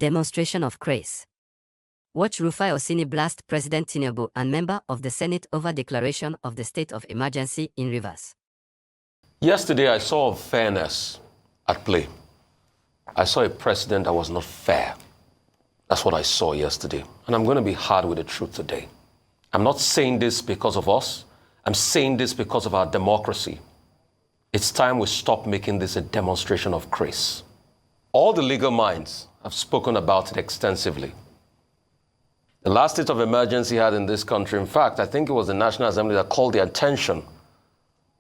Demonstration of craze. Watch Rufai Oseni blast President Tinubu and member of the Senate over declaration of the state of emergency in Rivers. Yesterday, I saw unfairness at play. I saw a president that was not fair. That's what I saw yesterday. And I'm going to be hard with the truth today. I'm not saying this because of us. I'm saying this because of our democracy. It's time we stop making this a demonstration of craze. All the legal minds have spoken about it extensively. The last state of emergency had in this country, in fact, I think it was the National Assembly that called the attention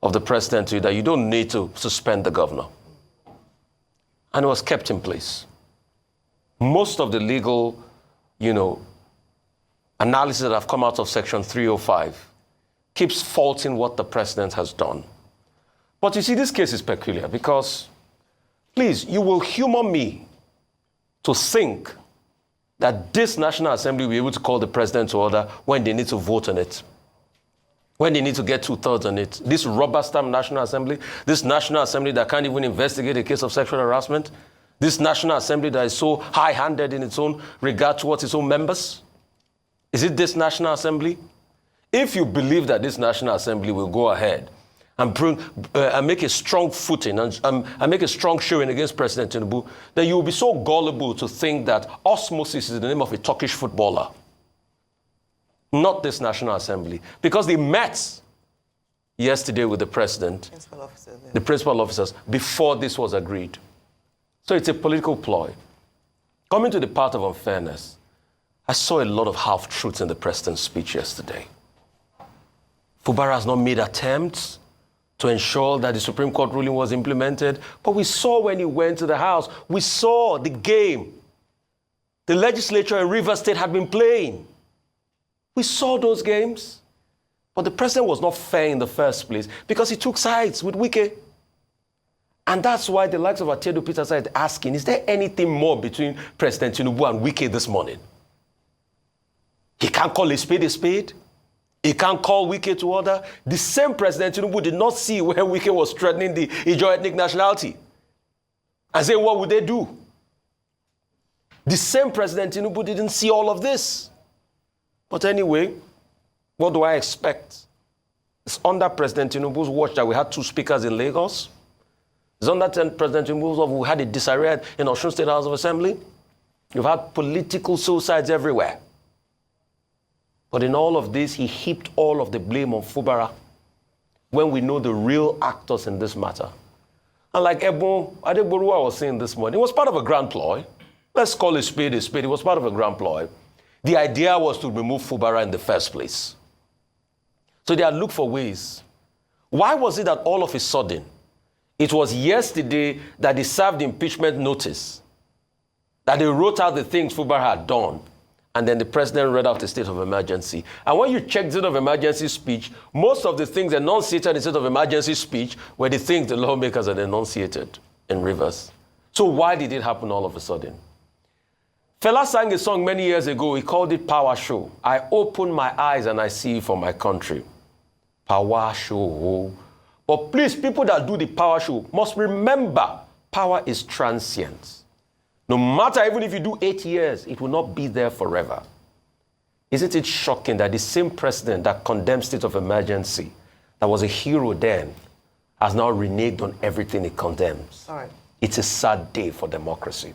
of the president to that you don't need to suspend the governor. And it was kept in place. Most of the legal, analysis that have come out of Section 305 keeps faulting what the president has done. But you see, this case is peculiar because, please, you will humor me to think that this National Assembly will be able to call the president to order when they need to vote on it, when they need to get 2/3 on it. This rubber stamp National Assembly, this National Assembly that can't even investigate a case of sexual harassment, this National Assembly that is so high-handed in its own regard towards its own members. Is it this National Assembly? If you believe that this National Assembly will go ahead and make a strong footing and make a strong showing against President Tinubu, then you will be so gullible to think that osmosis is the name of a Turkish footballer. Not this National Assembly. Because they met yesterday with the president, the principal officers, before this was agreed. So it's a political ploy. Coming to the part of unfairness, I saw a lot of half-truths in the president's speech yesterday. Fubara has not made attempts to ensure that the Supreme Court ruling was implemented. But we saw when he went to the House, we saw the game the legislature in Rivers State had been playing. We saw those games. But the president was not fair in the first place because he took sides with Wike. And that's why the likes of Atedo Peter started asking, is there anything more between President Tinubu and Wike this morning? He can't call a spade a spade. He can't call Wike to order. The same President Tinubu did not see where Wike was threatening the Ijaw ethnic nationality and say, what would they do? The same President Tinubu didn't see all of this. But anyway, what do I expect? It's under President Tinubu's watch that we had 2 speakers in Lagos. It's under President Tinubu's watch we had a disarray in Osun State House of Assembly. You've had political suicides everywhere. But in all of this, he heaped all of the blame on Fubara when we know the real actors in this matter. And like Ebon Adegboruwa was saying this morning, it was part of a grand ploy. Let's call a spade a spade. It was part of a grand ploy. The idea was to remove Fubara in the first place. So they had looked for ways. Why was it that all of a sudden, it was yesterday that they served impeachment notice, that they wrote out the things Fubara had done, and then the president read out the state of emergency. And when you check the state of emergency speech, most of the things enunciated in the state of emergency speech were the things the lawmakers had enunciated in Rivers. So why did it happen all of a sudden? Fela sang a song many years ago. He called it Power Show. I open my eyes and I see for my country. Power show. But please, people that do the power show must remember power is transient. No matter, even if you do 8 years, it will not be there forever. Isn't it shocking that the same president that condemned state of emergency, that was a hero then, has now reneged on everything he condemns? All right. It's a sad day for democracy.